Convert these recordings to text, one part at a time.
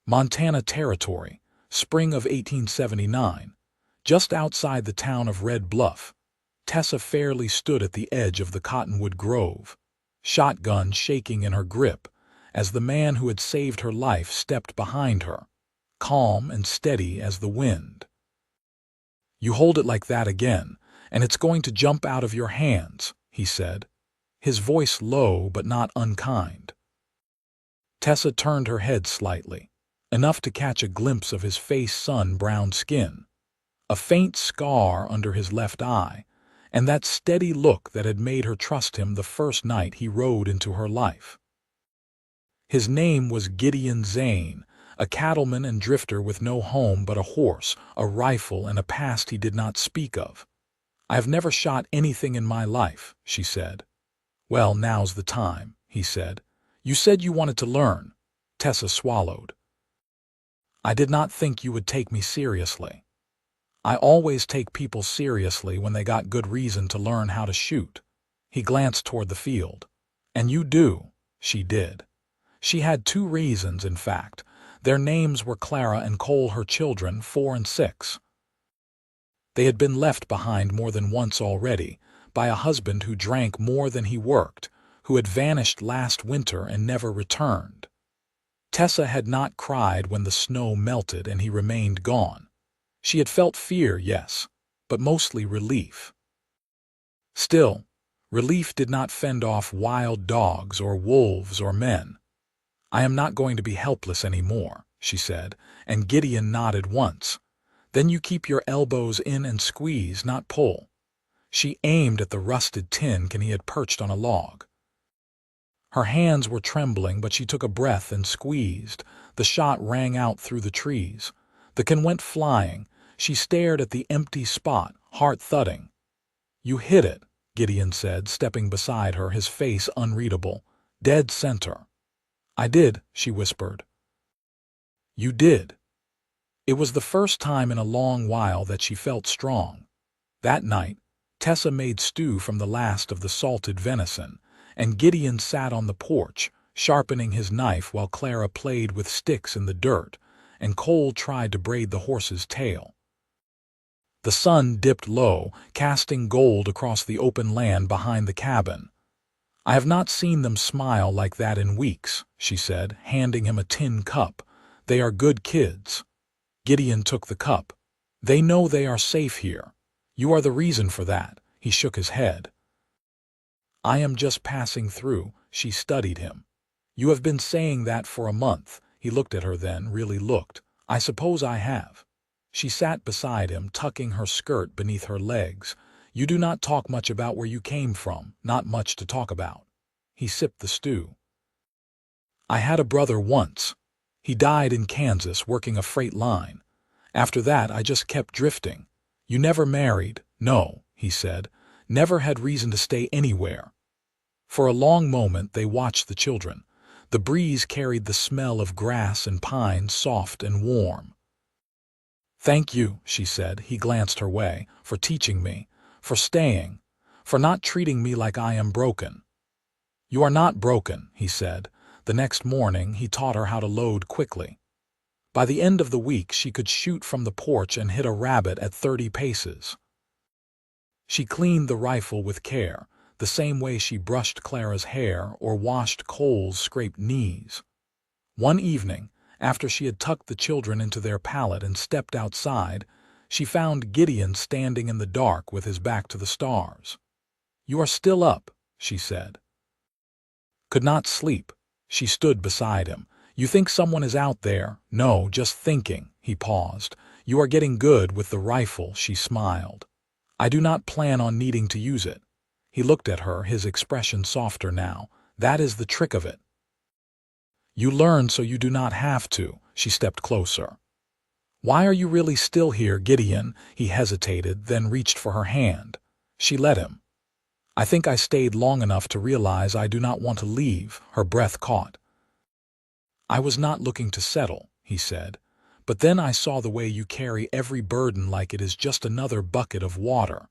Montana Territory, spring of 1879. Just outside the town of Red Bluff, Tessa fairly stood at the edge of the cottonwood grove, shotgun shaking in her grip, as the man who had saved her life stepped behind her, calm and steady as the wind. "You hold it like that again, and it's going to jump out of your hands," he said, his voice low but not unkind. Tessa turned her head slightly, enough to catch a glimpse of his face sun-browned skin, a faint scar under his left eye, and that steady look that had made her trust him the first night he rode into her life. His name was Gideon Zane, a cattleman and drifter with no home but a horse, a rifle, and a past he did not speak of. "I have never shot anything in my life," she said. "Well, now's the time," he said. "You said you wanted to learn." Tessa swallowed. "I did not think you would take me seriously." "I always take people seriously when they got good reason to learn how to shoot." He glanced toward the field. "And you do." She did. She had 2 reasons, in fact. Their names were Clara and Cole, her children, 4 and 6. They had been left behind more than once already, by a husband who drank more than he worked, who had vanished last winter and never returned. Tessa had not cried when the snow melted and he remained gone. She had felt fear, yes, but mostly relief. Still, relief did not fend off wild dogs or wolves or men. "I am not going to be helpless anymore," she said, and Gideon nodded once. "Then you keep your elbows in and squeeze, not pull." She aimed at the rusted tin can he had perched on a log. Her hands were trembling, but she took a breath and squeezed. The shot rang out through the trees. The can went flying. She stared at the empty spot, heart thudding. "You hit it," Gideon said, stepping beside her, his face unreadable. "Dead center." "I did," she whispered. "You did." It was the first time in a long while that she felt strong. That night, Tessa made stew from the last of the salted venison, and Gideon sat on the porch, sharpening his knife while Clara played with sticks in the dirt, and Cole tried to braid the horse's tail. The sun dipped low, casting gold across the open land behind the cabin. "I have not seen them smile like that in weeks," she said, handing him a tin cup. "They are good kids." Gideon took the cup. "They know they are safe here. You are the reason for that." He shook his head. "I am just passing through." She studied him. "You have been saying that for a month." He looked at her then, really looked. "I suppose I have." She sat beside him, tucking her skirt beneath her legs. "You do not talk much about where you came from, not much to talk about." He sipped the stew. "I had a brother once. He died in Kansas working a freight line. After that I just kept drifting." "You never married?" "No," he said. "Never had reason to stay anywhere." For a long moment they watched the children. The breeze carried the smell of grass and pine, soft and warm. "Thank you," she said. He glanced her way. "For teaching me. For staying. For not treating me like I am broken." "You are not broken," he said. The next morning he taught her how to load quickly. By the end of the week she could shoot from the porch and hit a rabbit at 30 paces. She cleaned the rifle with care, the same way she brushed Clara's hair or washed Cole's scraped knees. One evening, after she had tucked the children into their pallet and stepped outside, she found Gideon standing in the dark with his back to the stars. "You are still up," she said. "Could not sleep." She stood beside him. "You think someone is out there?" "No, just thinking." He paused. "You are getting good with the rifle," she smiled. "I do not plan on needing to use it." He looked at her, his expression softer now. "That is the trick of it. You learn so you do not have to." She stepped closer. "Why are you really still here, Gideon?" He hesitated, then reached for her hand. She let him. "I think I stayed long enough to realize I do not want to leave." Her breath caught. "I was not looking to settle," he said. "But then I saw the way you carry every burden like it is just another bucket of water.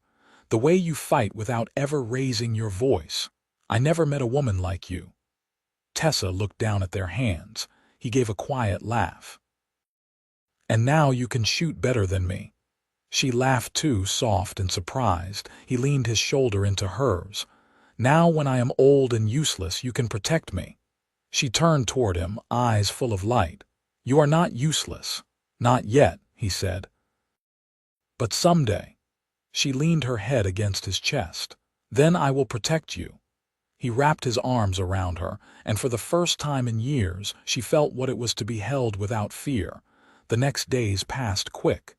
The way you fight without ever raising your voice. I never met a woman like you." Tessa looked down at their hands. He gave a quiet laugh. And now you can shoot better than me." She laughed too, soft and surprised. He leaned his shoulder into hers. "Now when I am old and useless, you can protect me." She turned toward him, eyes full of light. "You are not useless. Not yet," he said. "But someday." She leaned her head against his chest. "Then I will protect you." He wrapped his arms around her, and for the first time in years, she felt what it was to be held without fear. The next days passed quick.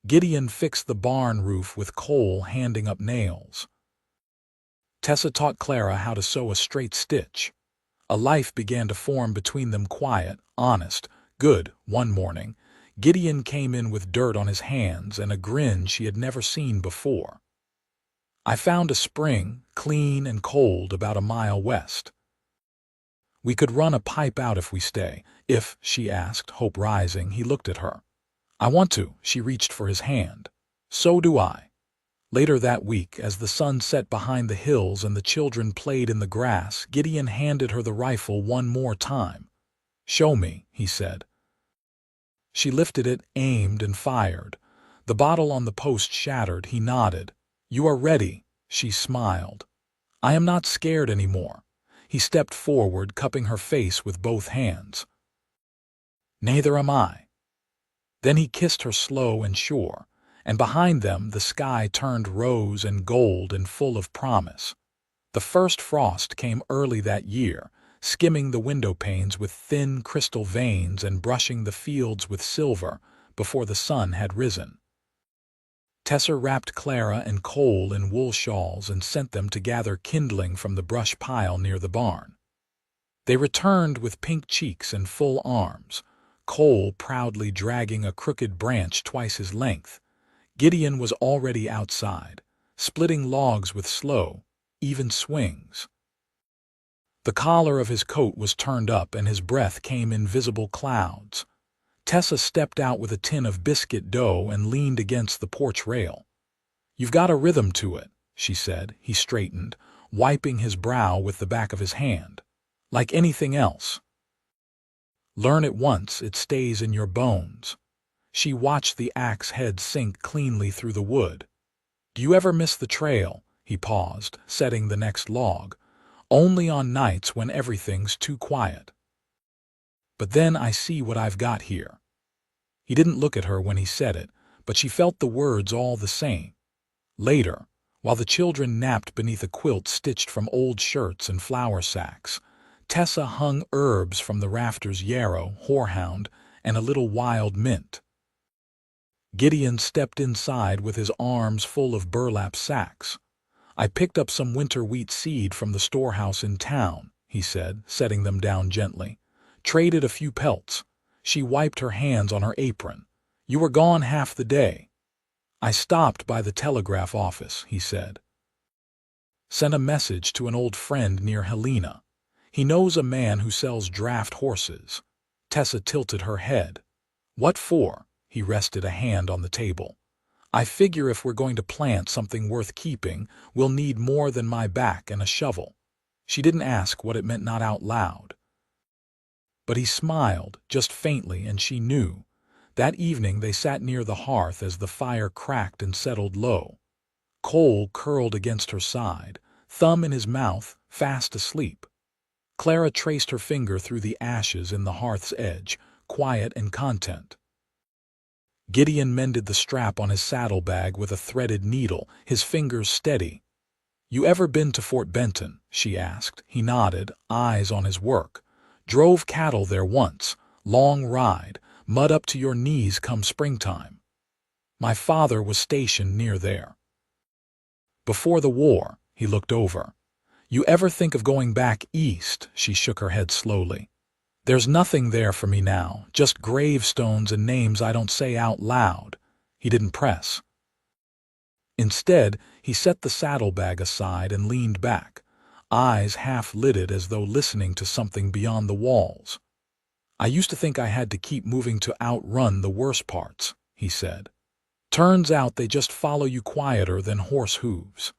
Gideon fixed the barn roof with Cole handing up nails. Tessa taught Clara how to sew a straight stitch. A life began to form between them, quiet, honest, good. One morning, Gideon came in with dirt on his hands and a grin she had never seen before. "I found a spring, clean and cold, about a mile west. We could run a pipe out if we stay." "If?" she asked, hope rising. He looked at her. "I want to." She reached for his hand. "So do I." Later that week, as the sun set behind the hills and the children played in the grass, Gideon handed her the rifle one more time. "Show me," he said. She lifted it, aimed, and fired. The bottle on the post shattered. He nodded. "You are ready." She smiled. "I am not scared anymore." He stepped forward, cupping her face with both hands. "Neither am I." Then he kissed her slow and sure, and behind them the sky turned rose and gold and full of promise. The first frost came early that year, skimming the window panes with thin crystal veins and brushing the fields with silver before the sun had risen. Tessa wrapped Clara and Cole in wool shawls and sent them to gather kindling from the brush pile near the barn. They returned with pink cheeks and full arms, Cole proudly dragging a crooked branch twice his length. Gideon was already outside, splitting logs with slow, even swings. The collar of his coat was turned up and his breath came in visible clouds. Tessa stepped out with a tin of biscuit dough and leaned against the porch rail. "You've got a rhythm to it," she said. He straightened, wiping his brow with the back of his hand. "Like anything else. Learn it once, it stays in your bones." She watched the axe head sink cleanly through the wood. "Do you ever miss the trail?" He paused, setting the next log. "Only on nights when everything's too quiet. But then I see what I've got here." He didn't look at her when he said it, but she felt the words all the same. Later, while the children napped beneath a quilt stitched from old shirts and flour sacks, Tessa hung herbs from the rafters, yarrow, horehound, and a little wild mint. Gideon stepped inside with his arms full of burlap sacks. "I picked up some winter wheat seed from the storehouse in town," he said, setting them down gently. "Traded a few pelts." She wiped her hands on her apron. "You were gone half the day." "I stopped by the telegraph office," he said. "Sent a message to an old friend near Helena. He knows a man who sells draft horses." Tessa tilted her head. "What for?" He rested a hand on the table. "I figure if we're going to plant something worth keeping, we'll need more than my back and a shovel." She didn't ask what it meant, not out loud. But he smiled, just faintly, and she knew. That evening they sat near the hearth as the fire cracked and settled low. Cole curled against her side, thumb in his mouth, fast asleep. Clara traced her finger through the ashes in the hearth's edge, quiet and content. Gideon mended the strap on his saddlebag with a threaded needle, his fingers steady. "You ever been to Fort Benton?" she asked. He nodded, eyes on his work. "Drove cattle there once. Long ride, mud up to your knees come springtime. My father was stationed near there. Before the war." He looked over. "You ever think of going back east?" She shook her head slowly. "There's nothing there for me now, just gravestones and names I don't say out loud." He didn't press. Instead, he set the saddlebag aside and leaned back, eyes half-lidded as though listening to something beyond the walls. "I used to think I had to keep moving to outrun the worst parts," he said. "Turns out they just follow you quieter than horse hooves."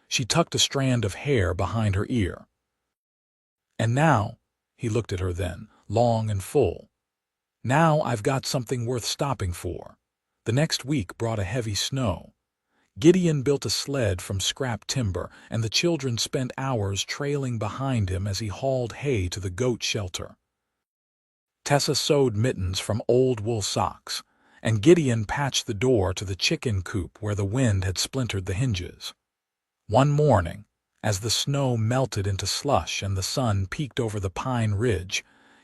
She tucked a strand of hair behind her ear. "And now," he looked at her then, long and full, Now I've got something worth stopping for. The next week brought a heavy snow. Gideon built a sled from scrap timber, and the children spent hours trailing behind him as he hauled hay to the goat shelter. Tessa sewed mittens from old wool socks, and Gideon patched the door to the chicken coop where the wind had splintered the hinges. One morning, as the snow melted into slush and the sun peeked over the pine ridge,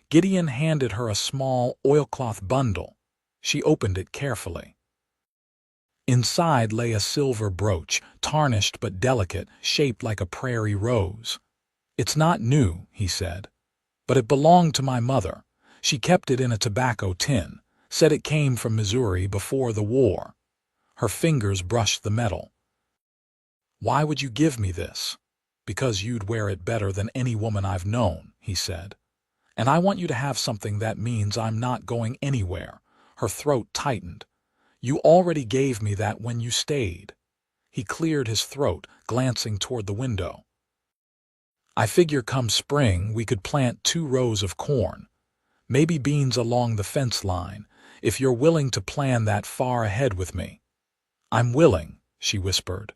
Gideon handed her a small oilcloth bundle. She opened it carefully. Inside lay a silver brooch, tarnished but delicate, shaped like a prairie rose. "It's not new," he said, "but it belonged to my mother. She kept it in a tobacco tin, said it came from Missouri before the war." Her fingers brushed the metal. "Why would you give me this?" "Because you'd wear it better than any woman I've known," he said. "And I want you to have something that means I'm not going anywhere." Her throat tightened. "You already gave me that when you stayed." He cleared his throat, glancing toward the window. "I figure come spring we could plant 2 rows of corn. Maybe beans along the fence line, if you're willing to plan that far ahead with me." "I'm willing," she whispered.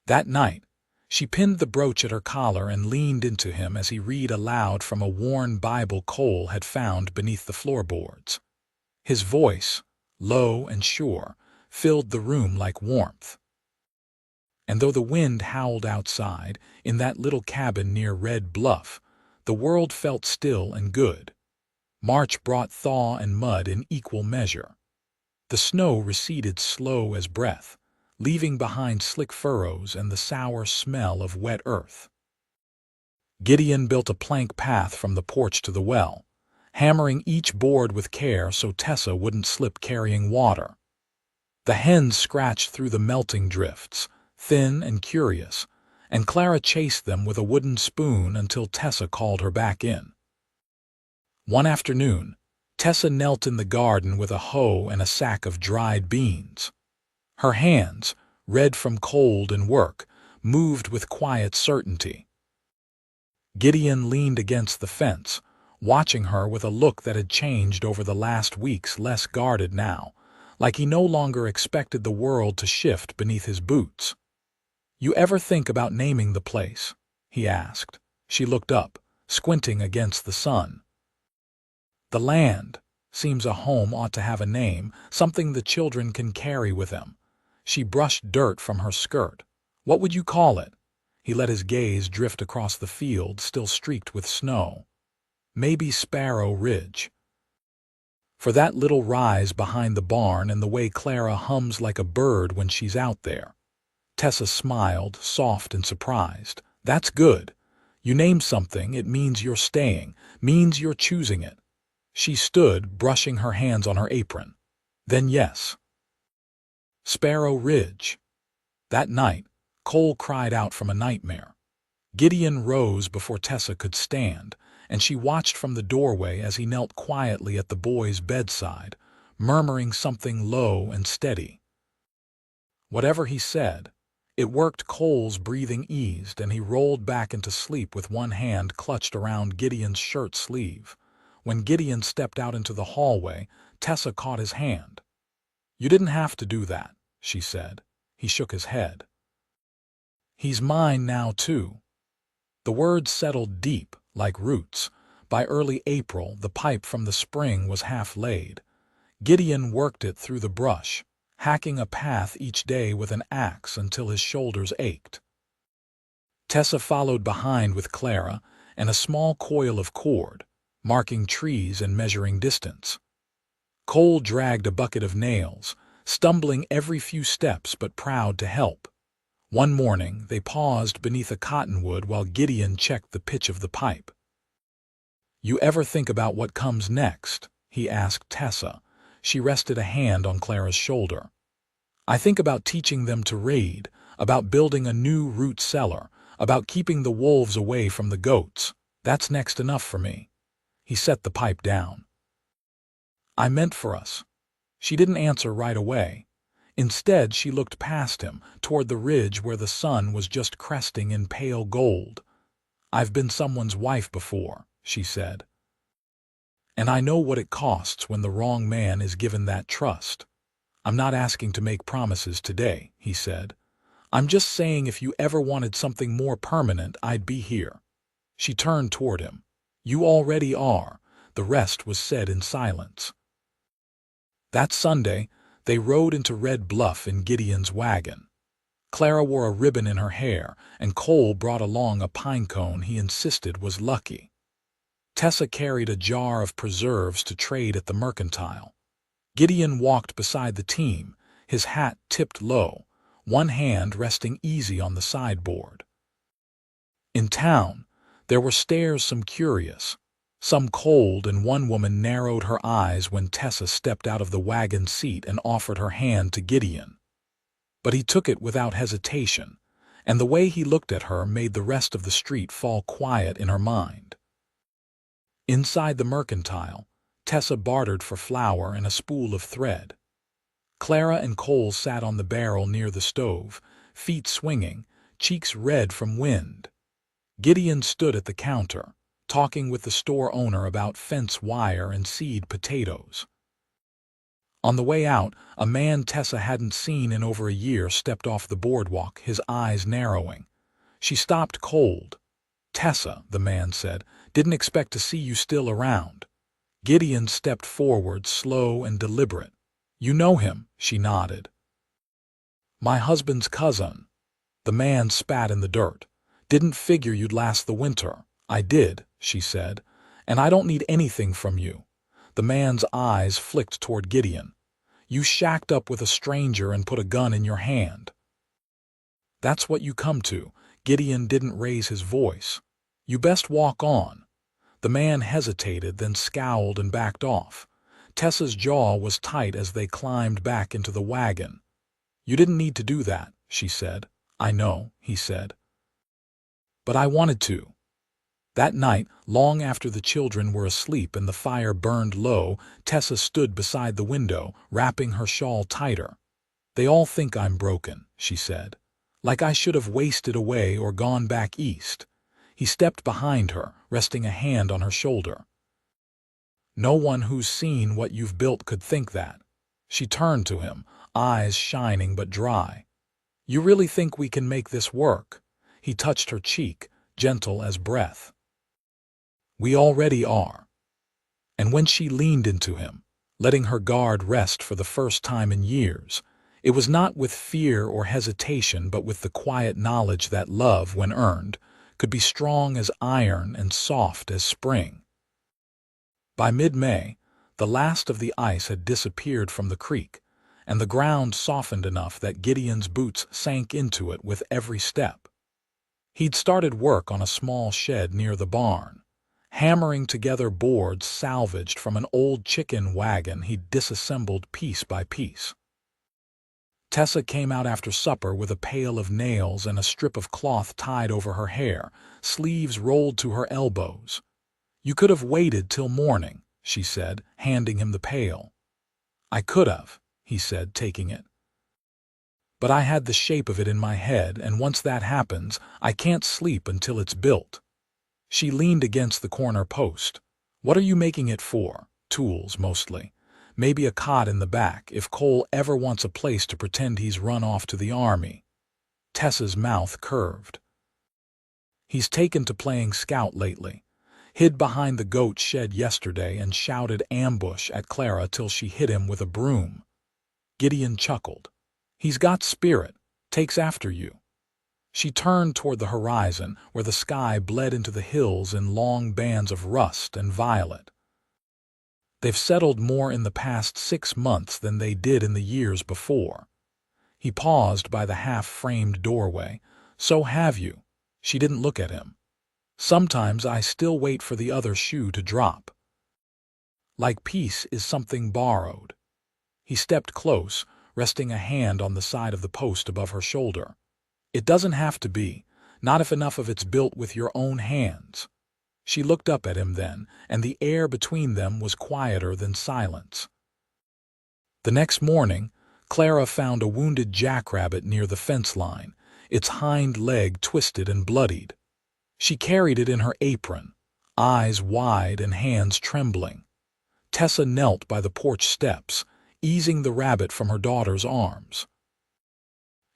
That night, she pinned the brooch at her collar and leaned into him as he read aloud from a worn Bible Cole had found beneath the floorboards. His voice, low and sure, filled the room like warmth. And though the wind howled outside, in that little cabin near Red Bluff, the world felt still and good. March brought thaw and mud in equal measure. The snow receded slow as breath, leaving behind slick furrows and the sour smell of wet earth. Gideon built a plank path from the porch to the well, hammering each board with care so Tessa wouldn't slip carrying water. The hens scratched through the melting drifts, thin and curious, and Clara chased them with a wooden spoon until Tessa called her back in. One afternoon, Tessa knelt in the garden with a hoe and a sack of dried beans. Her hands, red from cold and work, moved with quiet certainty. Gideon leaned against the fence, watching her with a look that had changed over the last weeks, less guarded now, like he no longer expected the world to shift beneath his boots. "You ever think about naming the place?" he asked. She looked up, squinting against the sun. "The land. Seems a home ought to have a name, something the children can carry with them." She brushed dirt from her skirt. "What would you call it?" He let his gaze drift across the field, still streaked with snow. "Maybe Sparrow Ridge. For that little rise behind the barn and the way Clara hums like a bird when she's out there." Tessa smiled, soft and surprised. "That's good. You name something, it means you're staying, means you're choosing it." She stood, brushing her hands on her apron. "Then yes. Sparrow Ridge." That night, Cole cried out from a nightmare. Gideon rose before Tessa could stand, and she watched from the doorway as he knelt quietly at the boy's bedside, murmuring something low and steady. Whatever he said, it worked. Cole's breathing eased, and he rolled back into sleep with one hand clutched around Gideon's shirt sleeve. When Gideon stepped out into the hallway, Tessa caught his hand. "You didn't have to do that," she said. He shook his head. "He's mine now, too." The words settled deep, like roots. By early April, the pipe from the spring was half laid. Gideon worked it through the brush, hacking a path each day with an axe until his shoulders ached. Tessa followed behind with Clara and a small coil of cord, marking trees and measuring distance. Cole dragged a bucket of nails, stumbling every few steps but proud to help. One morning, they paused beneath a cottonwood while Gideon checked the pitch of the pipe. "You ever think about what comes next?" he asked Tessa. She rested a hand on Clara's shoulder. "I think about teaching them to raid, about building a new root cellar, about keeping the wolves away from the goats. That's next enough for me." He set the pipe down. "I meant for us." She didn't answer right away. Instead, she looked past him, toward the ridge where the sun was just cresting in pale gold. "I've been someone's wife before," she said. And I know what it costs when the wrong man is given that trust. I'm not asking to make promises today, he said. I'm just saying if you ever wanted something more permanent, I'd be here. She turned toward him. You already are. The rest was said in silence. That Sunday, they rode into Red Bluff in Gideon's wagon. Clara wore a ribbon in her hair, and Cole brought along a pine cone he insisted was lucky. Tessa carried a jar of preserves to trade at the mercantile. Gideon walked beside the team, his hat tipped low, one hand resting easy on the sideboard. In town, there were stares, some curious, some cold, and one woman narrowed her eyes when Tessa stepped out of the wagon seat and offered her hand to Gideon. But he took it without hesitation, and the way he looked at her made the rest of the street fall quiet in her mind. Inside the mercantile, Tessa bartered for flour and a spool of thread. Clara and Cole sat on the barrel near the stove, feet swinging, cheeks red from wind. Gideon stood at the counter, talking with the store owner about fence wire and seed potatoes. On the way out, a man Tessa hadn't seen in over a year stepped off the boardwalk, his eyes narrowing. She stopped cold. Tessa, the man said, didn't expect to see you still around. Gideon stepped forward, slow and deliberate. You know him, she nodded. My husband's cousin. The man spat in the dirt. Didn't figure you'd last the winter. I did, she said, and I don't need anything from you. The man's eyes flicked toward Gideon. You shacked up with a stranger and put a gun in your hand. That's what you come to. Gideon didn't raise his voice. You best walk on. The man hesitated, then scowled and backed off. Tessa's jaw was tight as they climbed back into the wagon. You didn't need to do that, she said. I know, he said. But I wanted to. That night, long after the children were asleep and the fire burned low, Tessa stood beside the window, wrapping her shawl tighter. They all think I'm broken, she said. Like I should have wasted away or gone back east. He stepped behind her, resting a hand on her shoulder. No one who's seen what you've built could think that. She turned to him, eyes shining but dry. You really think we can make this work? He touched her cheek, gentle as breath. We already are. And when she leaned into him, letting her guard rest for the first time in years, it was not with fear or hesitation but with the quiet knowledge that love, when earned, could be strong as iron and soft as spring. By mid-May, the last of the ice had disappeared from the creek, and the ground softened enough that Gideon's boots sank into it with every step. He'd started work on a small shed near the barn, hammering together boards salvaged from an old chicken wagon he'd disassembled piece by piece. Tessa came out after supper with a pail of nails and a strip of cloth tied over her hair, sleeves rolled to her elbows. You could have waited till morning, she said, handing him the pail. I could have, he said, taking it. But I had the shape of it in my head, and once that happens, I can't sleep until it's built. She leaned against the corner post. What are you making it for? Tools, mostly. Maybe a cot in the back, if Cole ever wants a place to pretend he's run off to the army. Tessa's mouth curved. He's taken to playing scout lately. Hid behind the goat shed yesterday and shouted ambush at Clara till she hit him with a broom. Gideon chuckled. He's got spirit, takes after you. She turned toward the horizon, where the sky bled into the hills in long bands of rust and violet. They've settled more in the past 6 months than they did in the years before. He paused by the half-framed doorway. So have you. She didn't look at him. Sometimes I still wait for the other shoe to drop. Like peace is something borrowed. He stepped close, resting a hand on the side of the post above her shoulder. It doesn't have to be, not if enough of it's built with your own hands. She looked up at him then, and the air between them was quieter than silence. The next morning, Clara found a wounded jackrabbit near the fence line, its hind leg twisted and bloodied. She carried it in her apron, eyes wide and hands trembling. Tessa knelt by the porch steps, easing the rabbit from her daughter's arms.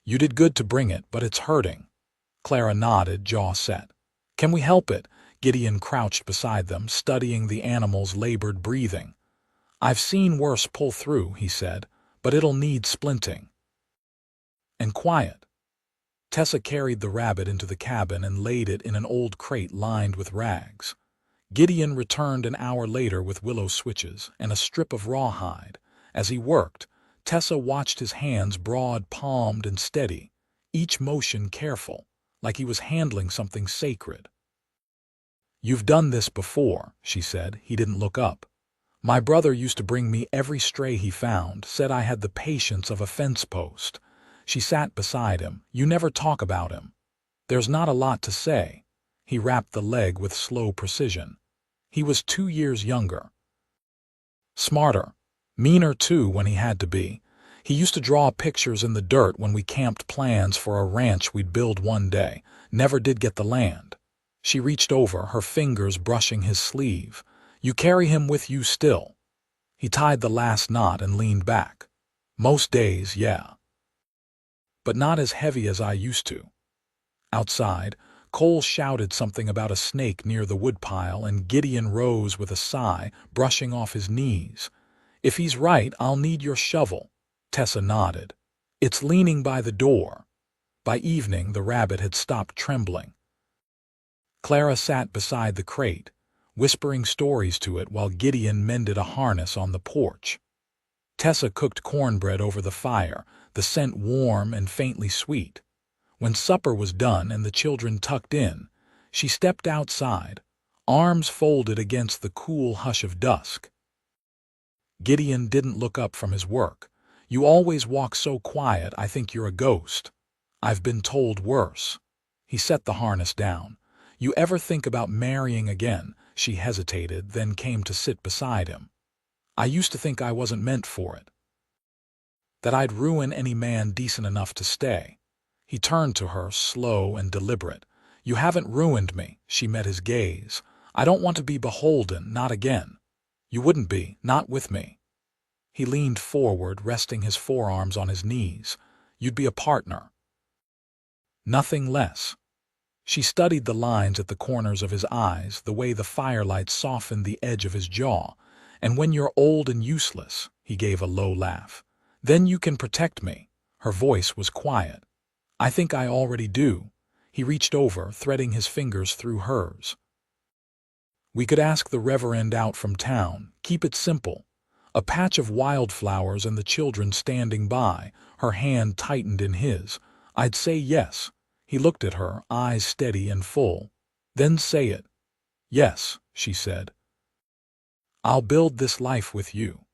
"You did good to bring it, but it's hurting." Clara nodded, jaw set. "Can we help it?" Gideon crouched beside them, studying the animal's labored breathing. "I've seen worse pull through," he said, "but it'll need splinting." "And quiet." Tessa carried the rabbit into the cabin and laid it in an old crate lined with rags. Gideon returned an hour later with willow switches and a strip of rawhide. As he worked, Tessa watched his hands broad-palmed and steady, each motion careful, like he was handling something sacred. "You've done this before," she said. He didn't look up. "My brother used to bring me every stray he found, said I had the patience of a fence post." She sat beside him. "You never talk about him." "There's not a lot to say." He wrapped the leg with slow precision. "He was 2 years younger. Smarter. Meaner too when he had to be. He used to draw pictures in the dirt when we camped plans for a ranch we'd build one day. Never did get the land." She reached over, her fingers brushing his sleeve. "You carry him with you still." He tied the last knot and leaned back. "Most days, yeah. But not as heavy as I used to." Outside, Cole shouted something about a snake near the woodpile, and Gideon rose with a sigh, brushing off his knees. "If he's right, I'll need your shovel." Tessa nodded. "It's leaning by the door." By evening, the rabbit had stopped trembling. Clara sat beside the crate, whispering stories to it while Gideon mended a harness on the porch. Tessa cooked cornbread over the fire, the scent warm and faintly sweet. When supper was done and the children tucked in, she stepped outside, arms folded against the cool hush of dusk. Gideon didn't look up from his work. "You always walk so quiet, I think you're a ghost." "I've been told worse." He set the harness down. "You ever think about marrying again?" She hesitated, then came to sit beside him. "I used to think I wasn't meant for it. That I'd ruin any man decent enough to stay." He turned to her, slow and deliberate. "You haven't ruined me." She met his gaze. "I don't want to be beholden, not again." "You wouldn't be, not with me." He leaned forward, resting his forearms on his knees. "You'd be a partner. Nothing less." She studied the lines at the corners of his eyes, the way the firelight softened the edge of his jaw. "And when you're old and useless," he gave a low laugh, "then you can protect me." Her voice was quiet. "I think I already do." He reached over, threading his fingers through hers. "We could ask the Reverend out from town. Keep it simple. A patch of wildflowers and the children standing by." Her hand tightened in his. "I'd say yes." He looked at her, eyes steady and full. "Then say it." "Yes," she said. "I'll build this life with you."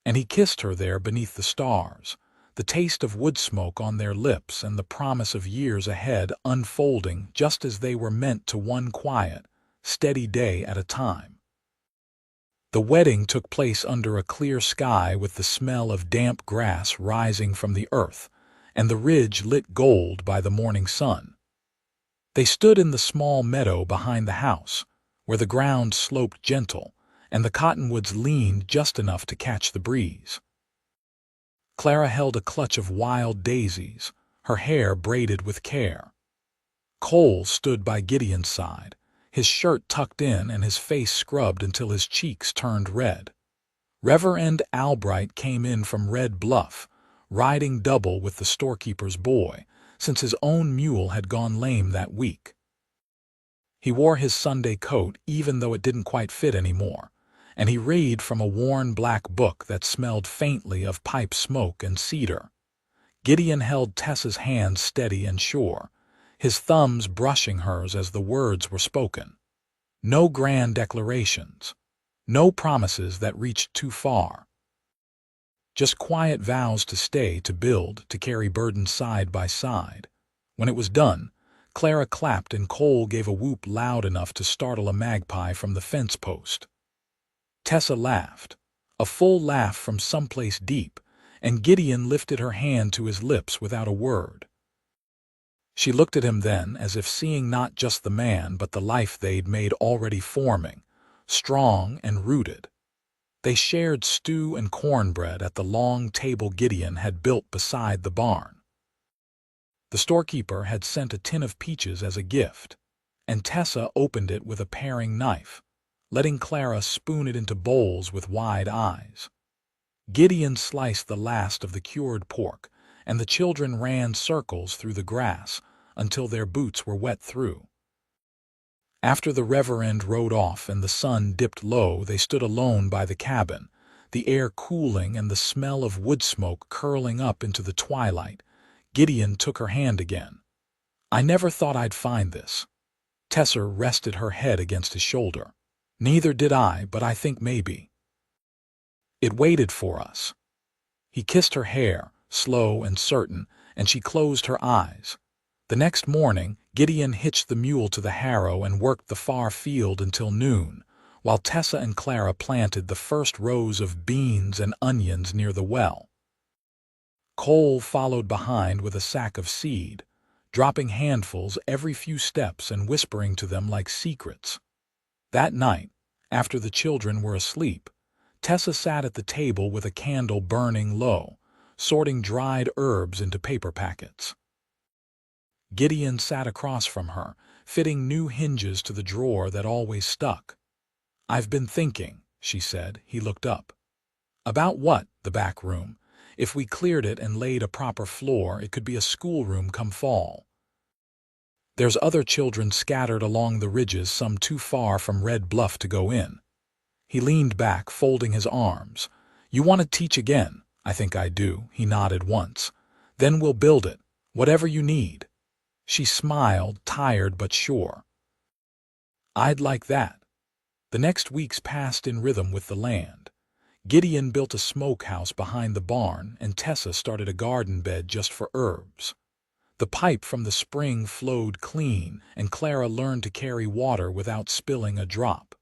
And he kissed her there beneath the stars, the taste of wood smoke on their lips and the promise of years ahead unfolding just as they were meant to, one quiet, steady day at a time. The wedding took place under a clear sky with the smell of damp grass rising from the earth, and the ridge lit gold by the morning sun. They stood in the small meadow behind the house, where the ground sloped gentle, and the cottonwoods leaned just enough to catch the breeze. Clara held a clutch of wild daisies, her hair braided with care. Cole stood by Gideon's side, his shirt tucked in and his face scrubbed until his cheeks turned red. Reverend Albright came in from Red Bluff, riding double with the storekeeper's boy, since his own mule had gone lame that week. He wore his Sunday coat even though it didn't quite fit anymore, and he read from a worn black book that smelled faintly of pipe smoke and cedar. Gideon held Tessa's hand steady and sure, his thumbs brushing hers as the words were spoken. No grand declarations, no promises that reached too far. Just quiet vows to stay, to build, to carry burdens side by side. When it was done, Clara clapped and Cole gave a whoop loud enough to startle a magpie from the fence post. Tessa laughed, a full laugh from someplace deep, and Gideon lifted her hand to his lips without a word. She looked at him then, as if seeing not just the man but the life they'd made already forming, strong and rooted. They shared stew and cornbread at the long table Gideon had built beside the barn. The storekeeper had sent a tin of peaches as a gift, and Tessa opened it with a paring knife, letting Clara spoon it into bowls with wide eyes. Gideon sliced the last of the cured pork, and the children ran circles through the grass until their boots were wet through. After the reverend rode off and the sun dipped low, they stood alone by the cabin, the air cooling and the smell of wood smoke curling up into the twilight. Gideon took her hand again. "I never thought I'd find this." Tessa rested her head against his shoulder. "Neither did I, but I think maybe it waited for us." He kissed her hair, slow and certain, and she closed her eyes. The next morning, Gideon hitched the mule to the harrow and worked the far field until noon, while Tessa and Clara planted the first rows of beans and onions near the well. Cole followed behind with a sack of seed, dropping handfuls every few steps and whispering to them like secrets. That night, after the children were asleep, Tessa sat at the table with a candle burning low, sorting dried herbs into paper packets. Gideon sat across from her, fitting new hinges to the drawer that always stuck. "I've been thinking," she said. He looked up. "About what?" "The back room. If we cleared it and laid a proper floor, it could be a schoolroom come fall. There's other children scattered along the ridges, some too far from Red Bluff to go in." He leaned back, folding his arms. "You want to teach again?" "I think I do." He nodded once. "Then we'll build it. Whatever you need." She smiled, tired but sure. "I'd like that." The next weeks passed in rhythm with the land. Gideon built a smokehouse behind the barn, and Tessa started a garden bed just for herbs. The pipe from the spring flowed clean, and Clara learned to carry water without spilling a drop.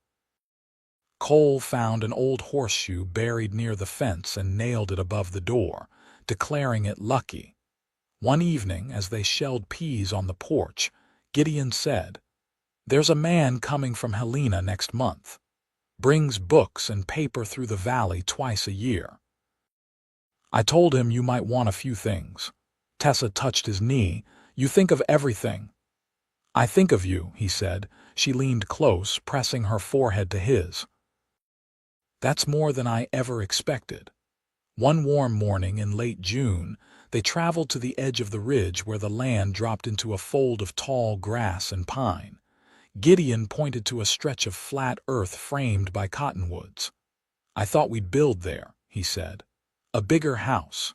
Cole found an old horseshoe buried near the fence and nailed it above the door, declaring it lucky. One evening, as they shelled peas on the porch, Gideon said, "There's a man coming from Helena next month. Brings books and paper through the valley twice a year. I told him you might want a few things." Tessa touched his knee. "You think of everything." "I think of you," he said. She leaned close, pressing her forehead to his. "That's more than I ever expected." One warm morning in late June, they traveled to the edge of the ridge where the land dropped into a fold of tall grass and pine. Gideon pointed to a stretch of flat earth framed by cottonwoods. "I thought we'd build there," he said. "A bigger house.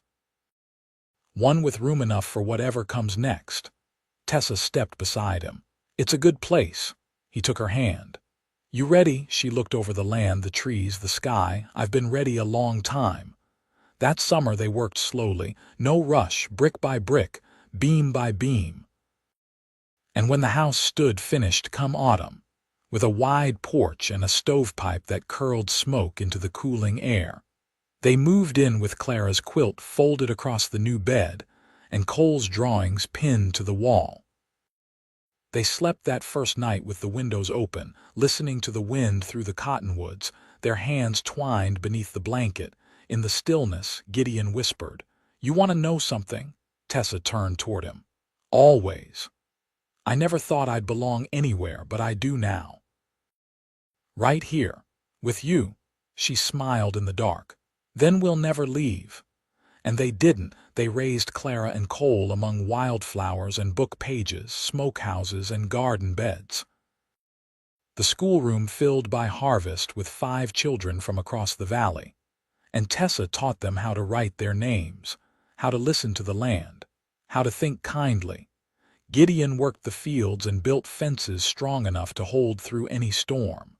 One with room enough for whatever comes next." Tessa stepped beside him. "It's a good place." He took her hand. "You ready?" She looked over the land, the trees, the sky. "I've been ready a long time." That summer they worked slowly, no rush, brick by brick, beam by beam. And when the house stood finished come autumn, with a wide porch and a stovepipe that curled smoke into the cooling air, they moved in with Clara's quilt folded across the new bed and Cole's drawings pinned to the wall. They slept that first night with the windows open, listening to the wind through the cottonwoods, their hands twined beneath the blanket. In the stillness, Gideon whispered, "You want to know something?" Tessa turned toward him. "Always. I never thought I'd belong anywhere, but I do now. Right here, with you." She smiled in the dark. "Then we'll never leave." And they didn't. They raised Clara and Cole among wildflowers and book pages, smokehouses and garden beds. The schoolroom filled by harvest with 5 children from across the valley. And Tessa taught them how to write their names, how to listen to the land, how to think kindly. Gideon worked the fields and built fences strong enough to hold through any storm.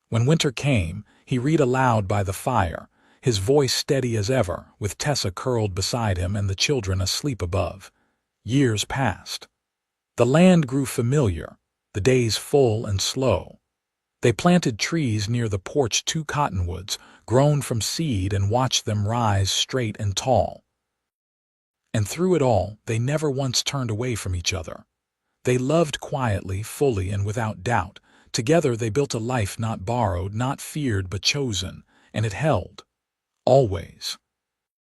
When winter came, he read aloud by the fire, his voice steady as ever, with Tessa curled beside him and the children asleep above. Years passed. The land grew familiar, the days full and slow. They planted trees near the porch, 2 cottonwoods, grown from seed, and watched them rise straight and tall. And through it all, they never once turned away from each other. They loved quietly, fully, and without doubt, Together they built a life not borrowed, not feared, but chosen, and it held. Always.